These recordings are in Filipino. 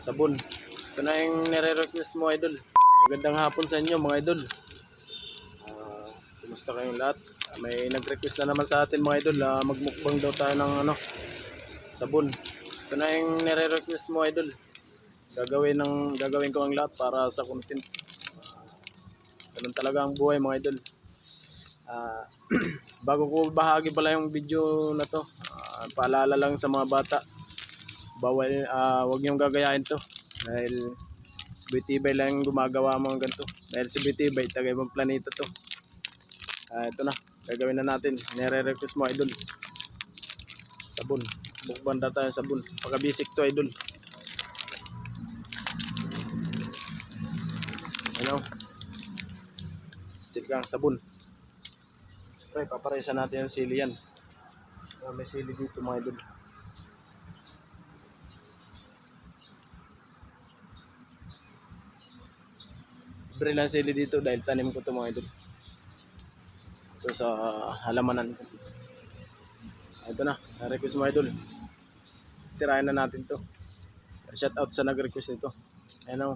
sabon. Ito na yung nire-request mo, idol. Magandang hapon sa inyo, mga idol. Kumusta kayong lahat? May nag-request na naman sa atin, mga idol. Magmukbang daw tayo ng sabon. Ito na yung nire-request mo, idol. Gagawin ko ang lahat para sa content. Ganun talaga ang buhay, mga idol. Bago ko bahagi pala yung video na to, paalala lang sa mga bata, bawal, wag niyong gagayahin to dahil si Bitibay lang yung gumagawa mga ganito. Dahil si Bitibay taga ibang planeta to. Ito na, gagawin na natin. Nire-request mo, idol, sabon. Bukbanda tayo sabon, pagka basic to, idol. Ano, sigang sabon. Okay, paparesa natin yung sili yan. May sili dito, mga idol. Libre lang sili dito dahil tanim ko to, mga idol. Ito sa halamanan ko. Ito na, na-request mo, idol. Tirahin na natin to. Shout out sa nag-request nito. Ano,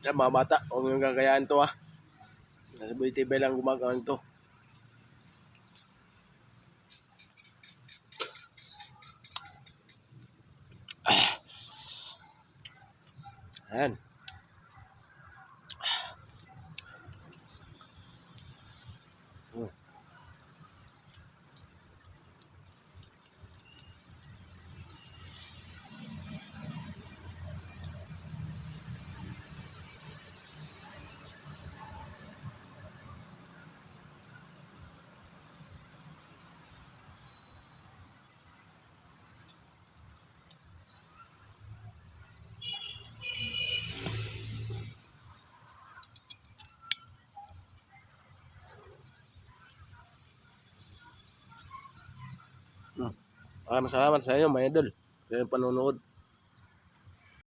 yan mga bata, huwag yung gagayahin to, nasa Bitibay lang gumagawa nito. Ayan. Maraming salamat sa inyo, mga idol, sa inyong panonood.